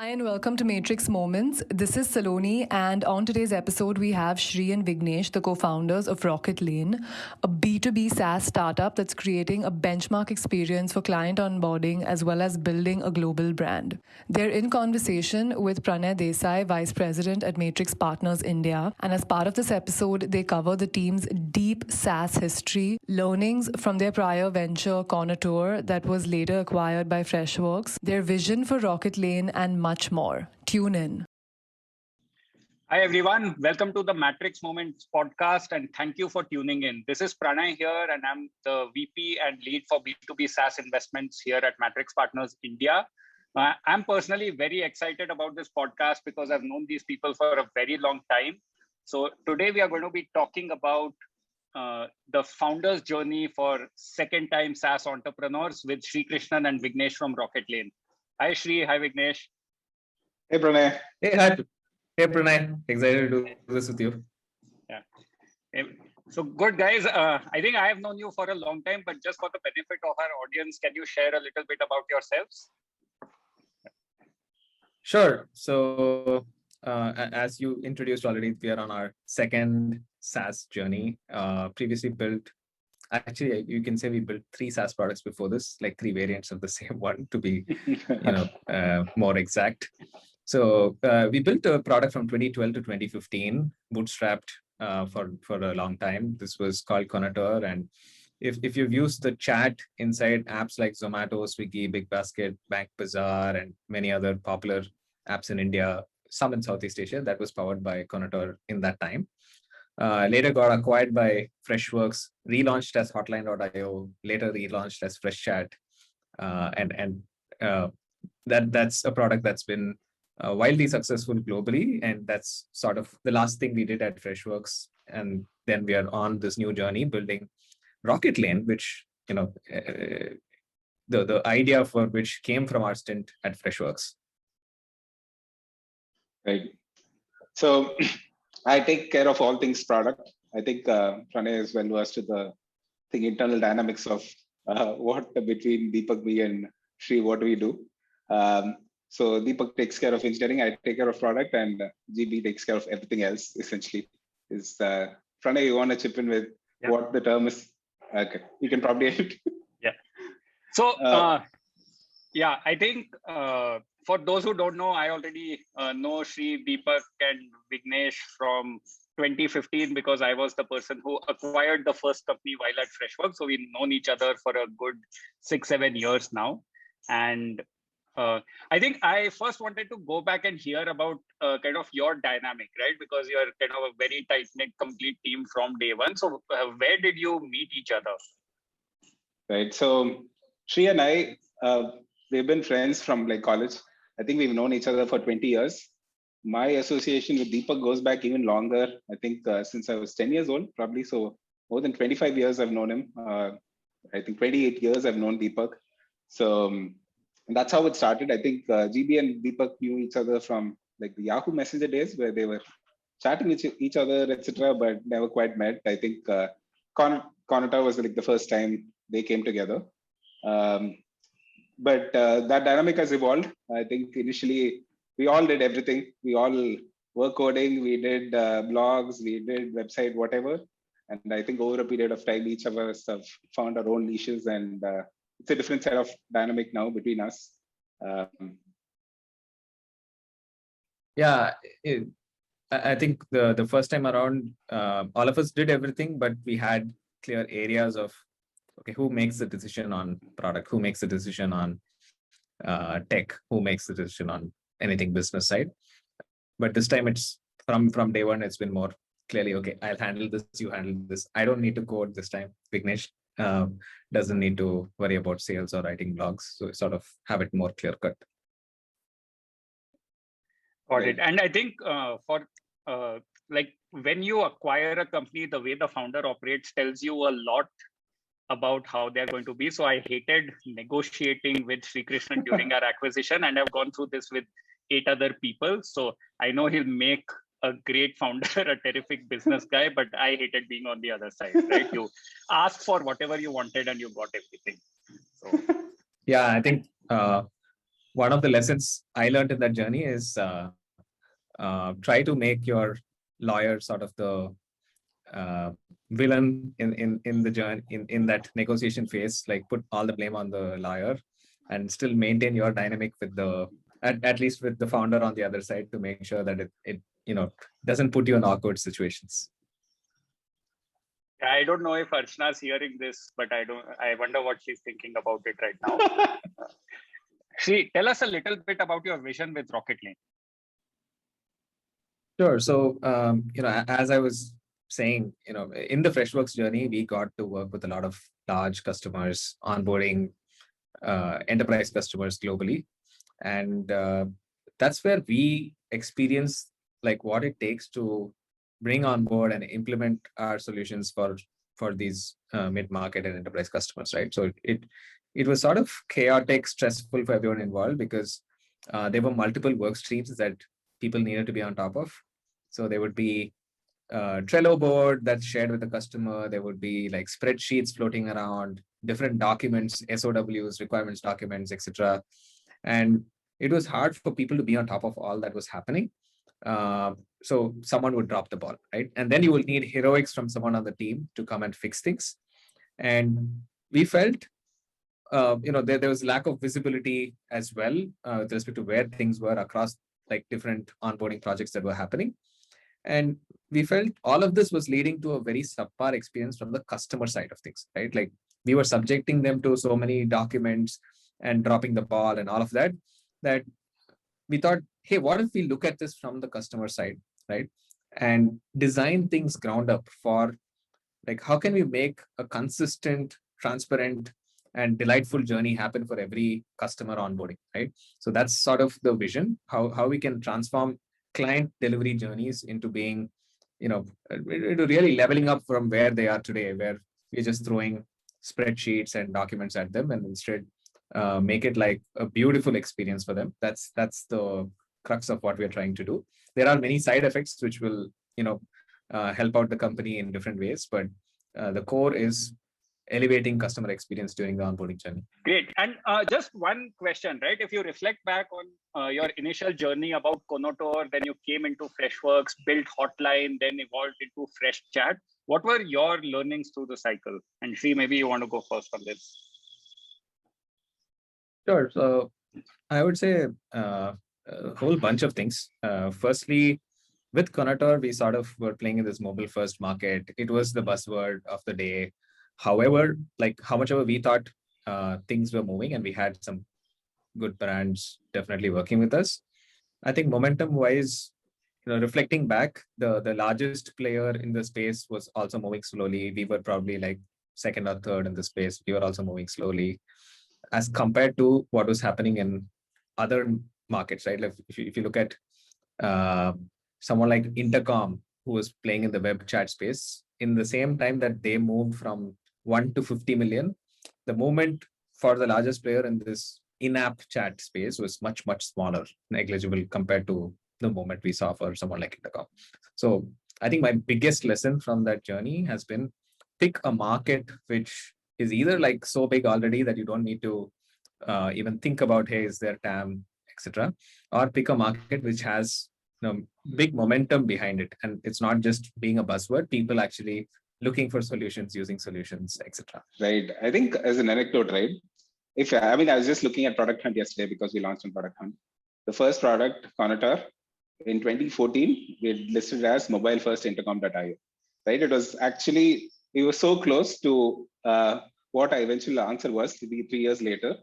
Hi and welcome to Matrix Moments. This is Saloni, and on today's episode, we have Shri and Vignesh, the co founders of Rocketlane, a B2B SaaS startup that's creating a benchmark experience for client onboarding as well as building a global brand. They're in conversation with Pranay Desai, Vice President at Matrix Partners India, and as part of this episode, they cover the team's deep SaaS history, learnings from their prior venture, Contour, that was later acquired by Freshworks, their vision for Rocketlane, and much more. Tune in. Hi, everyone. Welcome to the Matrix Moments podcast, and thank you for tuning in. This is Pranay here, and I'm the VP and lead for B2B SaaS investments here at Matrix Partners India. I'm personally very excited about this podcast because I've known these people for a very long time. So today we are going to be talking about the founder's journey for second-time SaaS entrepreneurs with Sri Krishnan and Vignesh from Rocketlane. Hi, Sri. Hi, Vignesh. Hey, Pranay. Hey, Pranay. Excited to do this with you. Yeah. So good, guys. I think I have known you for a long time, but just for the benefit of our audience, can you share a little bit about yourselves? Sure. So as you introduced already, we are on our second SaaS journey. Previously built, actually, you can say we built 3 SaaS products before this, like 3 variants of the same one to be, more exact. So we built a product from 2012 to 2015, bootstrapped for a long time. This was called Contour. And if you've used the chat inside apps like Zomato, Swiggy, Big Basket, Bank Bazaar, and many other popular apps in India, some in Southeast Asia, that was powered by Contour in that time. Later got acquired by Freshworks, relaunched as Hotline.io, later relaunched as FreshChat. That's a product that's been wildly successful globally, and that's sort of the last thing we did at Freshworks. And then we are on this new journey building Rocketlane, which the idea for which came from our stint at Freshworks. Right. So I take care of all things product. I think Pranay is well versed with the internal dynamics of what between Deepak, me, and Sri, what we do. So Deepak takes care of engineering, I take care of product, and GB takes care of everything else, essentially. Is Pranay, you want to chip in with what the term is? Okay, you can probably Yeah. So, I think for those who don't know, I already know Sri, Deepak, and Vignesh from 2015 because I was the person who acquired the first company while at Freshworks. So we've known each other for a good 6-7 years now. And I think I first wanted to go back and hear about kind of your dynamic, right? Because you're kind of a very tight-knit, complete team from day one. So where did you meet each other? Right. So Sri and I, we've been friends from like college. I think we've known each other for 20 years. My association with Deepak goes back even longer. I think since I was 10 years old, probably. So more than 25 years I've known him. I think 28 years I've known Deepak. So and that's how it started. I think GB and Deepak knew each other from like the Yahoo Messenger days where they were chatting with each other, etc., but never quite met. I think Contour was like the first time they came together. But that dynamic has evolved. I think initially we all did everything. We all were coding, we did blogs, we did website, whatever. And I think over a period of time, each of us have found our own niches, and it's a different set of dynamic now between us. I think the first time around, all of us did everything, but we had clear areas of, okay, who makes the decision on product, who makes the decision on tech, who makes the decision on anything business side. But this time it's from day one, it's been more clearly, okay, I'll handle this, you handle this. I don't need to code this time. Vignesh doesn't need to worry about sales or writing blogs. So sort of have it more clear cut. Got it. And I think like when you acquire a company, the way the founder operates tells you a lot about how they're going to be. So I hated negotiating with Sri Krishnan during our acquisition, and I've gone through this with 8 other people. So I know he'll make a great founder, a terrific business guy, but I hated being on the other side, right? You asked for whatever you wanted and you got everything. So yeah, I think one of the lessons I learned in that journey is try to make your lawyer sort of the villain in the journey in that negotiation phase. Like put all the blame on the lawyer, and still maintain your dynamic with the at least with the founder on the other side to make sure that it doesn't put you in awkward situations. I don't know if Archana's hearing this, but I wonder what she's thinking about it right now. Shri, tell us a little bit about your vision with Rocketlane. Sure. So, as I was saying, in the Freshworks journey, we got to work with a lot of large customers, onboarding enterprise customers globally. And that's where we experience like what it takes to bring on board and implement our solutions for these mid-market and enterprise customers, right? So it was sort of chaotic, stressful for everyone involved because there were multiple work streams that people needed to be on top of. So there would be Trello board that's shared with the customer. There would be like spreadsheets floating around, different documents, SOWs, requirements documents, etc. And it was hard for people to be on top of all that was happening. So someone would drop the ball, right? And then you will need heroics from someone on the team to come and fix things. And we felt, there was lack of visibility as well with respect to where things were across like different onboarding projects that were happening. And we felt all of this was leading to a very subpar experience from the customer side of things, right? Like we were subjecting them to so many documents and dropping the ball and all of that, that we thought, hey, what if we look at this from the customer side, right? And design things ground up for like, how can we make a consistent, transparent, and delightful journey happen for every customer onboarding, right? So that's sort of the vision, how we can transform client delivery journeys into being, really leveling up from where they are today, where we're just throwing spreadsheets and documents at them, and instead make it like a beautiful experience for them. That's the crux of what we're trying to do. There are many side effects which will, help out the company in different ways, but the core is elevating customer experience during the onboarding journey. Great. And just one question, right? If you reflect back on your initial journey about Conotor, then you came into Freshworks, built Hotline, then evolved into Freshchat. What were your learnings through the cycle? And Shri, maybe you want to go first on this. Sure. So I would say a whole bunch of things. Firstly, with Conotor, we sort of were playing in this mobile first market. It was the buzzword of the day. However, like how much ever we thought things were moving, and we had some good brands definitely working with us. I think momentum wise, reflecting back, the largest player in the space was also moving slowly. We were probably like second or third in the space. We were also moving slowly as compared to what was happening in other markets, right? Like if you look at someone like Intercom, who was playing in the web chat space, in the same time that they moved from 1 to 50 million, the movement for the largest player in this in-app chat space was much, much smaller, negligible compared to the movement we saw for someone like Intercom. So I think my biggest lesson from that journey has been pick a market which is either like so big already that you don't need to even think about, hey, is there TAM, etc., or pick a market which has big momentum behind it, and it's not just being a buzzword. People actually looking for solutions, using solutions, etc. Right. I think as an anecdote, right? I was just looking at Product Hunt yesterday because we launched on Product Hunt. The first product, Conotor, in 2014, we listed as mobile first intercom.io. Right. It was actually, we were so close to what our eventual answer was 3 years later.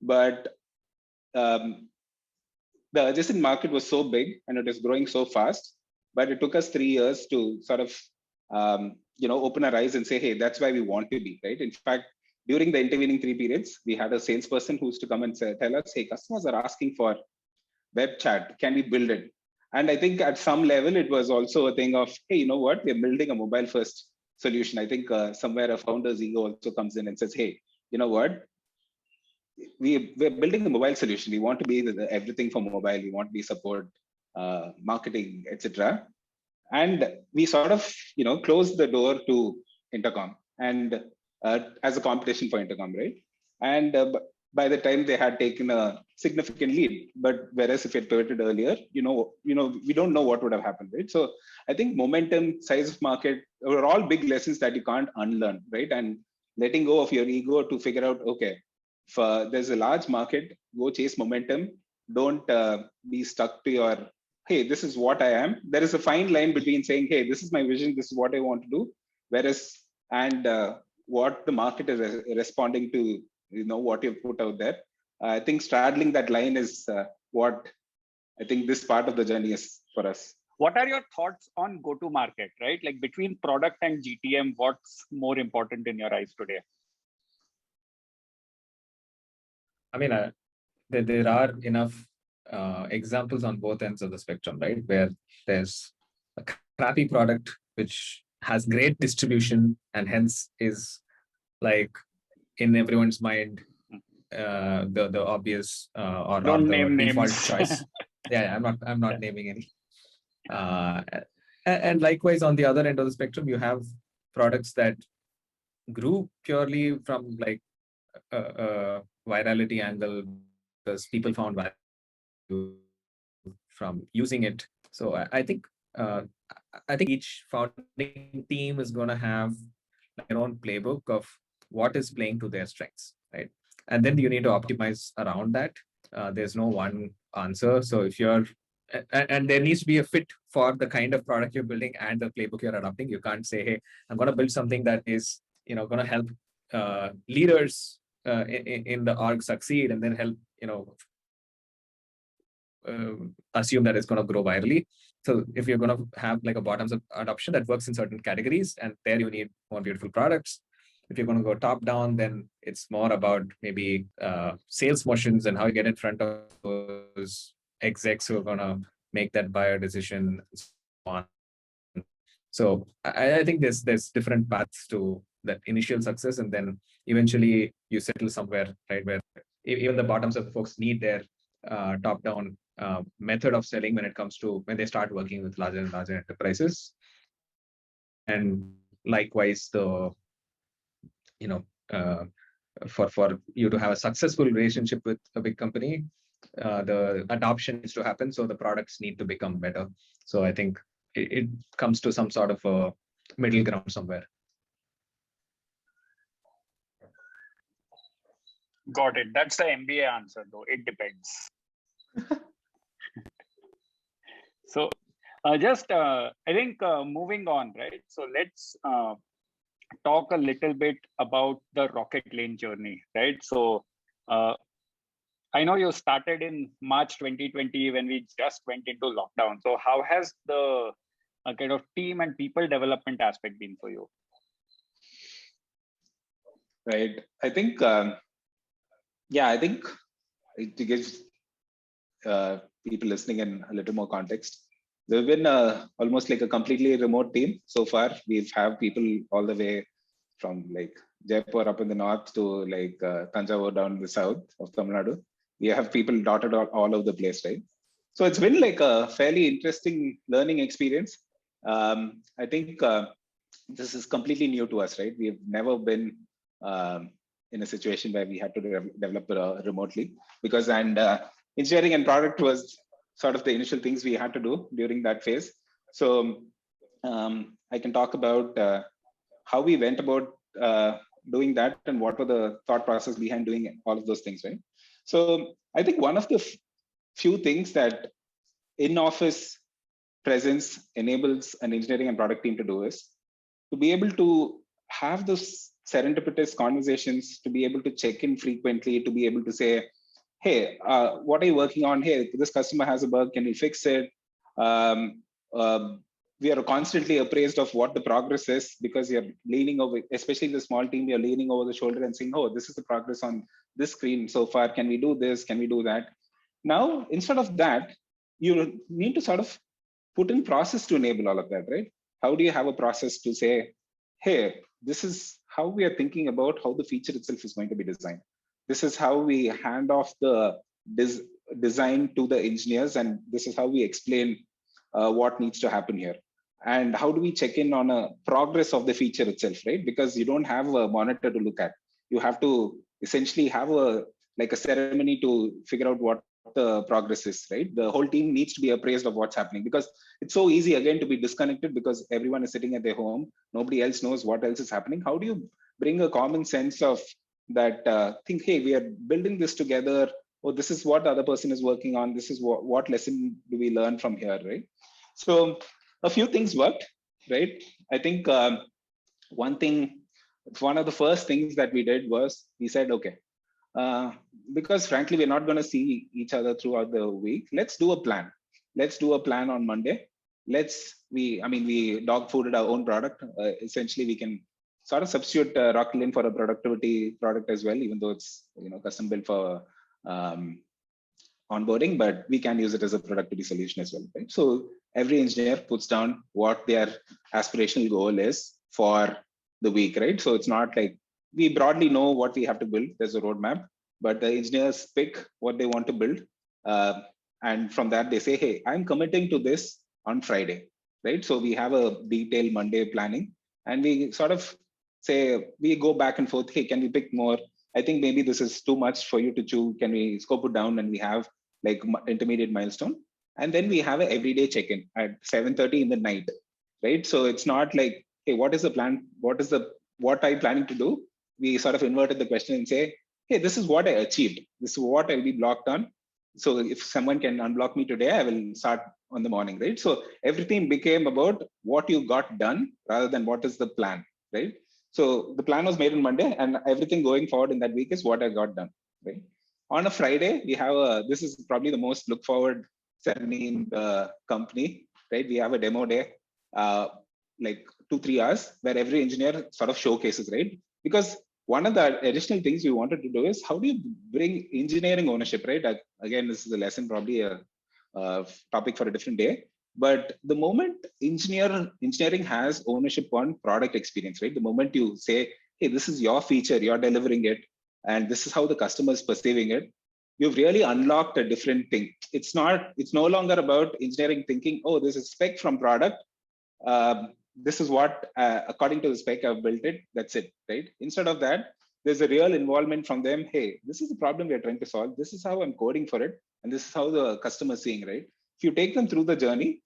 But the adjacent market was so big and it was growing so fast, but it took us 3 years to sort of, open our eyes and say, hey, that's why we want to be, right? In fact, during the intervening 3 periods, we had a salesperson who used to come and tell us, hey, customers are asking for web chat. Can we build it? And I think at some level, it was also a thing of, hey, you know what? We're building a mobile first solution. I think somewhere a founder's ego also comes in and says, hey, you know what? We're building a mobile solution. We want to be everything for mobile. We want to be support, marketing, etc. And we sort of, closed the door to Intercom and as a competition for Intercom, right? And by the time they had taken a significant lead. But whereas if it pivoted earlier, we don't know what would have happened, right? So I think momentum, size of market are all big lessons that you can't unlearn, right? And letting go of your ego to figure out, okay, if there's a large market, go chase momentum. Don't be stuck to your, hey, this is what I am. There is a fine line between saying, hey, this is my vision, this is what I want to do, whereas and what the market is responding to, what you've put out there. I think straddling that line is what I think this part of the journey is for us. What are your thoughts on go-to-market, right? Like between product and GTM, what's more important in your eyes today? I mean, there are enough examples on both ends of the spectrum, right? Where there's a crappy product which has great distribution and hence is like in everyone's mind the obvious or Don't the name default names. choice. Yeah, I'm not naming any. And likewise, on the other end of the spectrum, you have products that grew purely from like a virality angle because people found value from using it. So I think each founding team is going to have their own playbook of what is playing to their strengths, right? And then you need to optimize around that. There's no one answer. So if you're and there needs to be a fit for the kind of product you're building and the playbook you're adopting. You can't say, hey, I'm going to build something that is going to help leaders in the org succeed and then help assume that it's going to grow virally. So if you're going to have like a bottoms up adoption that works in certain categories, and there you need more beautiful products. If you're going to go top down, then it's more about maybe sales motions and how you get in front of those execs who are going to make that buyer decision. So I think there's different paths to that initial success, and then eventually you settle somewhere, right, where even the bottoms up folks need their top down method of selling when they start working with larger and larger enterprises. And likewise, for you to have a successful relationship with a big company, the adoption needs to happen. So the products need to become better. So I think it comes to some sort of a middle ground somewhere. Got it. That's the MBA answer, though. It depends. So I think moving on, right? So let's talk a little bit about the Rocketlane journey, right? So I know you started in March 2020 when we just went into lockdown. So how has the kind of team and people development aspect been for you? Right. I think, to give people listening in a little more context, we've been almost like a completely remote team so far. We've have people all the way from like Jaipur up in the north to like Tanjavur down in the south of Tamil Nadu. We have people dotted all over the place, right? So it's been like a fairly interesting learning experience. I think this is completely new to us, right? We've never been in a situation where we had to develop remotely because engineering and product was sort of the initial things we had to do during that phase. So I can talk about how we went about doing that and what were the thought process behind doing all of those things, right? So I think one of the few things that in-office presence enables an engineering and product team to do is to be able to have those serendipitous conversations, to be able to check in frequently, to be able to say, hey, what are you working on? Hey, this customer has a bug, can we fix it? We are constantly appraised of what the progress is because you're leaning over, especially the small team, you're leaning over the shoulder and saying, oh, this is the progress on this screen so far. Can we do this? Can we do that? Now, instead of that, you need to sort of put in process to enable all of that, right? How do you have a process to say, hey, this is how we are thinking about how the feature itself is going to be designed. This is how we hand off the design to the engineers, and this is how we explain what needs to happen here. And how do we check in on a progress of the feature itself, right? Because you don't have a monitor to look at. You have to essentially have a like a ceremony to figure out what the progress is, right? The whole team needs to be appraised of what's happening, because it's so easy again to be disconnected because everyone is sitting at their home. Nobody else knows what else is happening. How do you bring a common sense of that, think, hey, we are building this together. Oh, this is what the other person is working on. This is what lesson do we learn from here, right? So a few things worked, right? I think one of the first things that we did was we said, okay, uh, because frankly, we're not going to see each other throughout the week. Let's do a plan. Let's do a plan on Monday. We dog fooded our own product. Essentially, we can sort of substitute Rocketlane for a productivity product as well, even though it's custom built for um, onboarding, but we can use it as a productivity solution as well, right? So every engineer puts down what their aspirational goal is for the week, right? So it's not like we broadly know what we have to build. There's a roadmap, but the engineers pick what they want to build. And from that, they say, hey, I'm committing to this on Friday, right? So we have a detailed Monday planning, and we sort of say, we go back and forth, hey, can we pick more? I think maybe this is too much for you to chew. Can we scope it down? And we have like intermediate milestone. And then we have an everyday check-in at 7:30 in the night, right? So it's not like, hey, what is the plan? What are you planning to do? We sort of inverted the question and say, hey, this is what I achieved. This is what I'll be blocked on. So if someone can unblock me today, I will start on the morning, right? So everything became about what you got done rather than what is the plan, right? So the plan was made on Monday, and everything going forward in that week is what I got done, right? On a Friday, this is probably the most look forward ceremony in the company, right? We have a demo day, like 2-3 hours, where every engineer sort of showcases, right? Because one of the additional things we wanted to do is, how do you bring engineering ownership, right? Again, this is a lesson, probably a topic for a different day. But the moment engineering has ownership on product experience, right? The moment you say, hey, this is your feature, you're delivering it, and this is how the customer is perceiving it, you've really unlocked a different thing. It's no longer about engineering thinking, oh, this is spec from product. This is what, according to the spec, I've built it. That's it, right? Instead of that, there's a real involvement from them. Hey, this is the problem we're trying to solve. This is how I'm coding for it. And this is how the customer is seeing, right? If you take them through the journey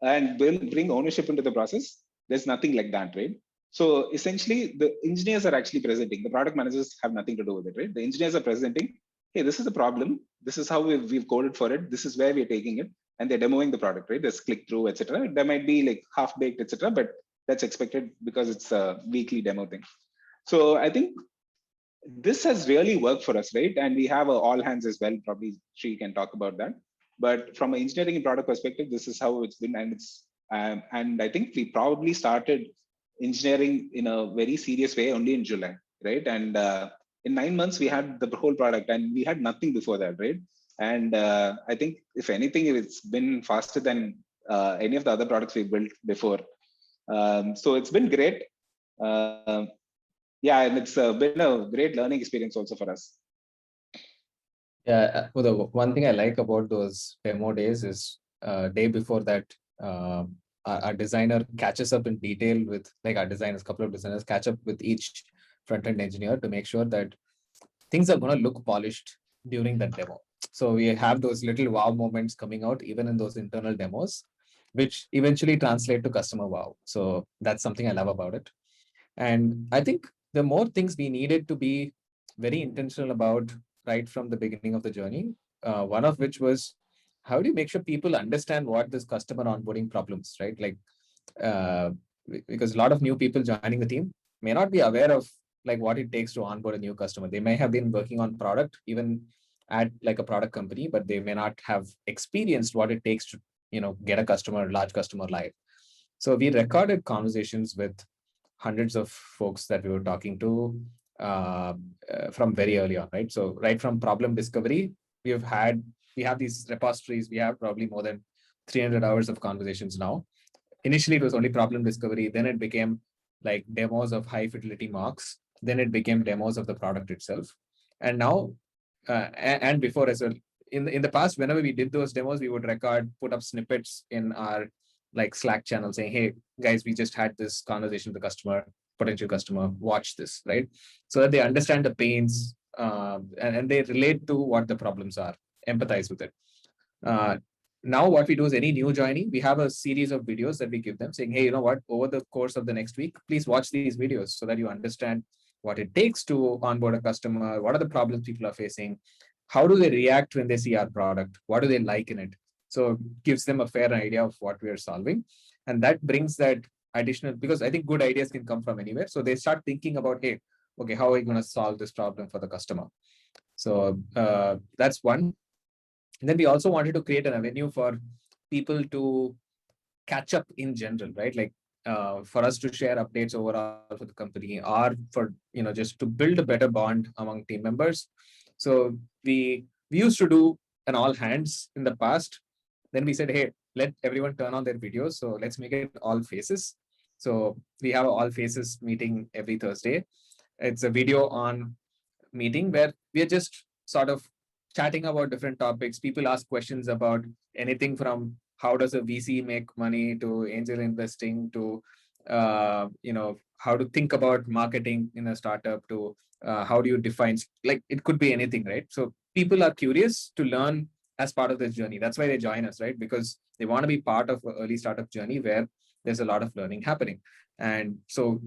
and bring ownership into the process, there's nothing like that, right? So essentially, the engineers are actually presenting. The product managers have nothing to do with it, right? The engineers are presenting, hey, this is the problem. This is how we've coded for it. This is where we're taking it. And they're demoing the product, right? There's click through, etc. There might be like half baked, etc. But that's expected because it's a weekly demo thing. So I think this has really worked for us, right? And we have all hands as well. Probably Sri can talk about that. But from an engineering and product perspective, this is how it's been, and I think we probably started engineering in a very serious way only in July, right? And in 9 months we had the whole product, and we had nothing before that, right? And I think if anything, it's been faster than any of the other products we built before. So it's been great. Yeah, and it's been a great learning experience also for us. Yeah, well, the one thing I like about those demo days is day before that, our designer catches up in detail with, like, our designers, couple of designers catch up with each front-end engineer to make sure that things are going to look polished during that demo. So we have those little wow moments coming out even in those internal demos, which eventually translate to customer wow. So that's something I love about it. And I think the more things we needed to be very intentional about right from the beginning of the journey, one of which was, how do you make sure people understand what this customer onboarding problems, right? Like, because a lot of new people joining the team may not be aware of like what it takes to onboard a new customer. They may have been working on product even at like a product company, but they may not have experienced what it takes to, get a large customer live. So we recorded conversations with hundreds of folks that we were talking to from very early on, right? So right from problem discovery, we have these repositories. We have probably more than 300 hours of conversations now. Initially, it was only problem discovery. Then it became like demos of high fidelity mocks. Then it became demos of the product itself. And now, and before as well, in the past, whenever we did those demos, we would put up snippets in our like Slack channel saying, hey, guys, we just had this conversation with the potential customer, watch this, right? So that they understand the pains and they relate to what the problems are, empathize with it. Now what we do is any new joinee, we have a series of videos that we give them saying, hey, you know what, over the course of the next week, please watch these videos so that you understand what it takes to onboard a customer, what are the problems people are facing, how do they react when they see our product, what do they like in it. So gives them a fair idea of what we are solving. And that brings that additional, because I think good ideas can come from anywhere. So they start thinking about, hey, okay, how are we going to solve this problem for the customer? So that's one. And then we also wanted to create an avenue for people to catch up in general, right? Like for us to share updates overall for the company, or for just to build a better bond among team members. So we used to do an all hands in the past. Then we said, hey, let everyone turn on their videos. So let's make it all faces. So we have an all faces meeting every Thursday. It's a video on meeting where we are just sort of chatting about different topics. People ask questions about anything from how does a VC make money to angel investing to how to think about marketing in a startup to how do you define, like it could be anything, right? So people are curious to learn as part of this journey. That's why they join us, right? Because they want to be part of an early startup journey where there's a lot of learning happening. And so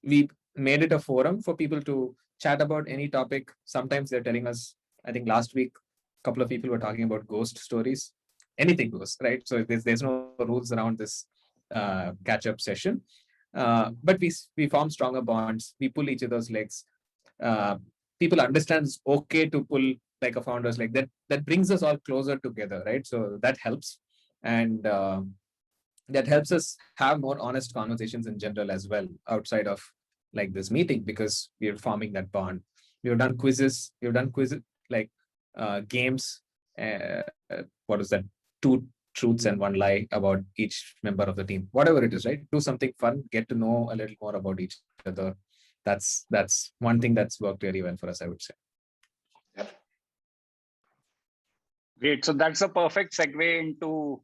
we made it a forum for people to chat about any topic. Sometimes they're telling us, I think last week, a couple of people were talking about ghost stories. Anything goes, right? So there's no rules around this catch-up session. But we form stronger bonds. We pull each other's legs. People understand it's okay to pull like a founders like that. That brings us all closer together, right? So that helps. And that helps us have more honest conversations in general as well, outside of like this meeting, because we're forming that bond. We've done quizzes, like games. What is that? Two truths and one lie about each member of the team, whatever it is, right? Do something fun, get to know a little more about each other. That's one thing that's worked really well for us, I would say. Great. So that's a perfect segue into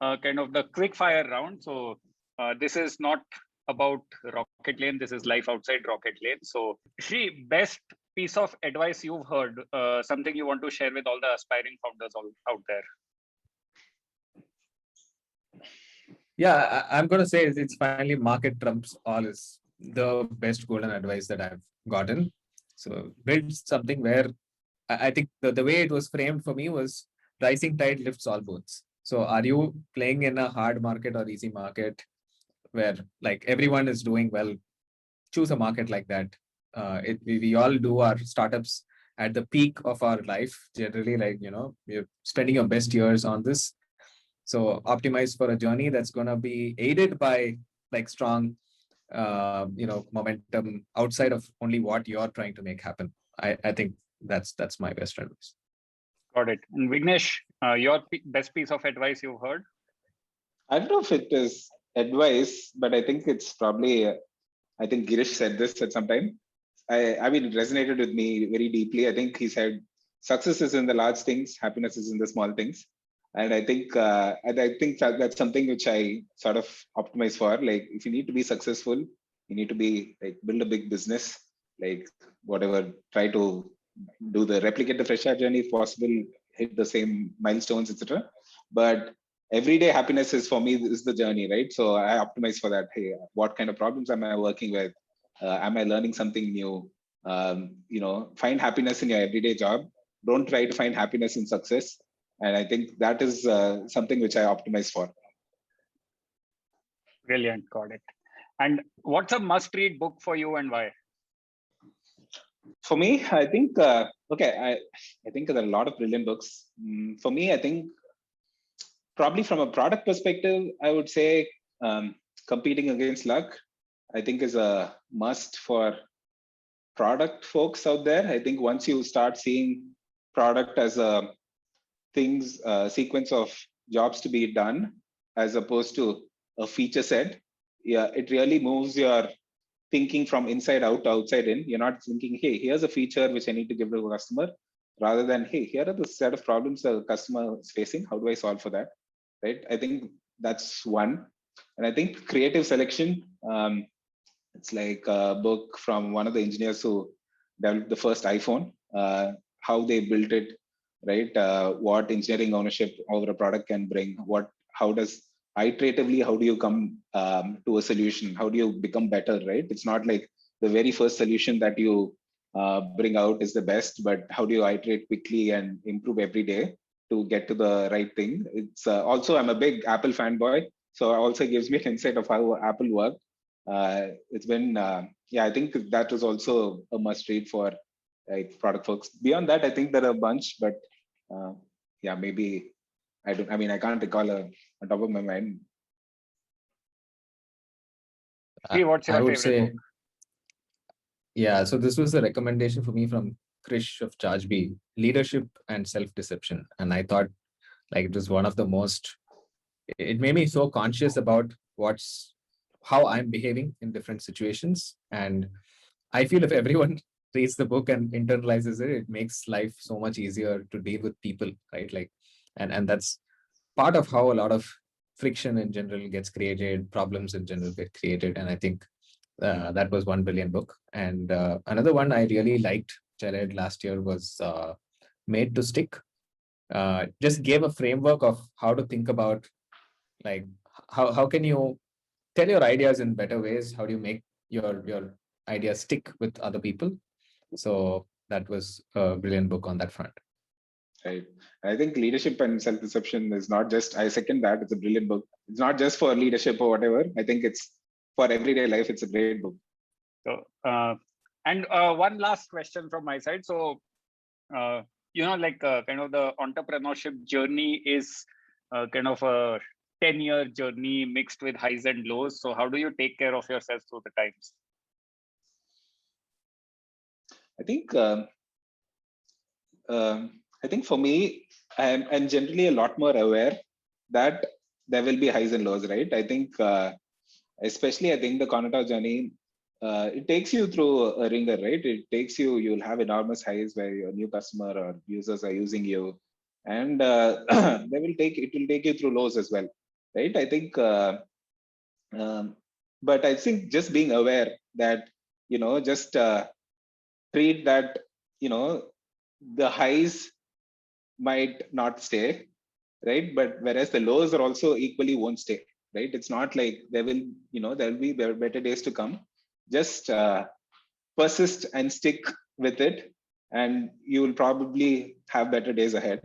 kind of the quickfire round. So this is not about Rocketlane. This is life outside Rocketlane. So Shri, best piece of advice you've heard, something you want to share with all the aspiring founders out there? Yeah, I'm going to say it's finally market trumps all is the best golden advice that I've gotten. So build something where I think the way it was framed for me was rising tide lifts all boats. So are you playing in a hard market or easy market where like everyone is doing well? Choose a market like that. We all do our startups at the peak of our life, generally, like, you're spending your best years on this. So optimize for a journey that's going to be aided by like strong, momentum outside of only what you're trying to make happen. I think that's my best advice. Got it. And Vignesh, your best piece of advice you've heard? I don't know if it is advice, but I think it's probably, I think Girish said this at some time. I mean, it resonated with me very deeply. I think he said, success is in the large things, happiness is in the small things. And I think that's something which I sort of optimize for. Like, if you need to be successful, you need to be like build a big business, like whatever, try to replicate the fresh air journey if possible, hit the same milestones, etc. But everyday happiness is for me is the journey, right? So I optimize for that. Hey, what kind of problems am I working with? Am I learning something new? Find happiness in your everyday job. Don't try to find happiness in success. And I think that is something which I optimize for. Brilliant. Got it. And what's a must-read book for you and why? For me, I think, I think there are a lot of brilliant books. For me, I think probably from a product perspective, I would say Competing Against Luck, I think is a must for product folks out there. I think once you start seeing product as a sequence of jobs to be done, as opposed to a feature set, it really moves your thinking from inside out to outside in. You're not thinking, hey, here's a feature which I need to give to a customer, rather than, hey, here are the set of problems the customer is facing. How do I solve for that? Right? I think that's one. And I think creative selection, it's like a book from one of the engineers who developed the first iPhone. how they built it, right? What engineering ownership over a product can bring. How does iteratively, how do you come to a solution? How do you become better, right? It's not like the very first solution that you bring out is the best, but how do you iterate quickly and improve every day to get to the right thing? It's also, I'm a big Apple fanboy, so it also gives me an insight of how Apple work. It's been, I think that was also a must read for like product folks. Beyond that, I think there are a bunch, but maybe I can't recall on top of my mind. What's your I would favorite say, book? yeah, so this was a recommendation for me from Krish of ChargeBee, Leadership and Self-Deception. And I thought like it was one of the most, it made me so conscious about how I'm behaving in different situations. And I feel if everyone reads the book and internalizes it, it makes life so much easier to deal with people, right? Like, and that's part of how a lot of friction in general gets created, problems in general get created. And I think that was one brilliant book. And another one I really liked, which I read last year, was Made to Stick. Just gave a framework of how to think about like how can you tell your ideas in better ways? How do you make your ideas stick with other people? So that was a brilliant book on that front. Right. I think leadership and self-deception is not just, I second that, it's a brilliant book. It's not just for leadership or whatever. I think it's for everyday life. It's a great book. So, and one last question from my side. So, kind of the entrepreneurship journey is kind of a 10-year journey mixed with highs and lows. So how do you take care of yourself through the times? I think for me, I'm generally a lot more aware that there will be highs and lows, right? I think, especially I think the Conator journey, it takes you through a ringer, right? You'll have enormous highs where your new customer or users are using you, and it will take you through lows as well, right? I think, but I think just being aware that, just treat that, the highs might not stay, right? But whereas the lows are also equally won't stay, right? It's not like there will be better days to come. Just persist and stick with it, and you will probably have better days ahead.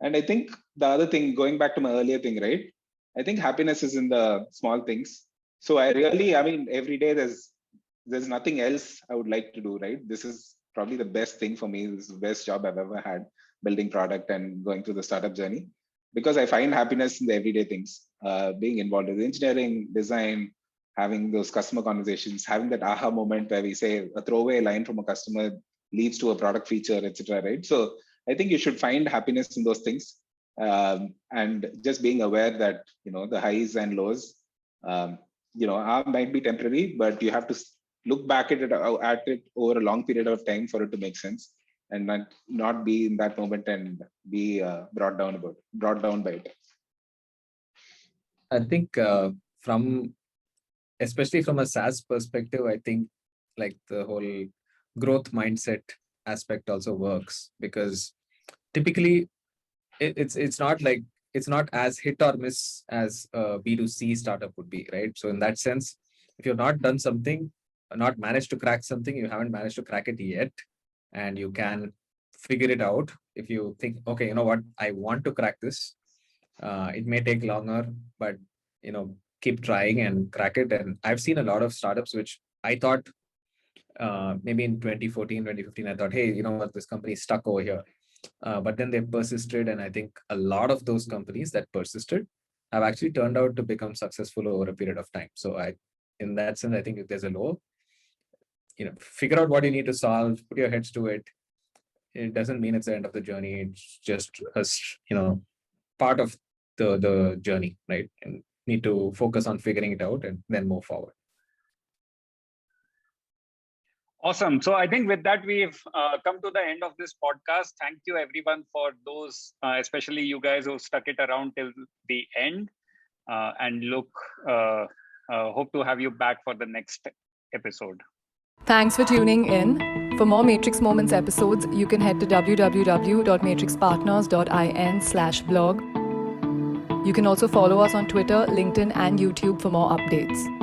And I think the other thing, going back to my earlier thing, right? I think happiness is in the small things. So every day there's nothing else I would like to do, right? This is probably the best thing for me. This is the best job I've ever had, building product and going through the startup journey, because I find happiness in the everyday things, being involved with engineering, design, having those customer conversations, having that aha moment where we say a throwaway line from a customer leads to a product feature, etc. Right? So I think you should find happiness in those things, and just being aware that the highs and lows, might be temporary, but you have to look back at it over a long period of time for it to make sense, and not be in that moment and be brought down by it. I think especially from a SaaS perspective, I think like the whole growth mindset aspect also works, because typically it's not as hit or miss as a B2C startup would be, right? So in that sense, if you've not done something, not managed to crack something, you haven't managed to crack it yet, and you can figure it out. If you think, okay, you know what, I want to crack this, it may take longer, but keep trying and crack it. And I've seen a lot of startups which I thought maybe in 2014, 2015, I thought, hey, you know what, this company is stuck over here. But then they persisted. And I think a lot of those companies that persisted have actually turned out to become successful over a period of time. So in that sense, I think if there's a low, figure out what you need to solve, put your heads to it. It doesn't mean it's the end of the journey. It's just part of the journey, right? And need to focus on figuring it out and then move forward. Awesome. So I think with that, we've come to the end of this podcast. Thank you everyone for those, especially you guys who stuck it around till the end, and hope to have you back for the next episode. Thanks for tuning in. For more Matrix Moments episodes, you can head to www.matrixpartners.in/blog. You can also follow us on Twitter, LinkedIn, and YouTube for more updates.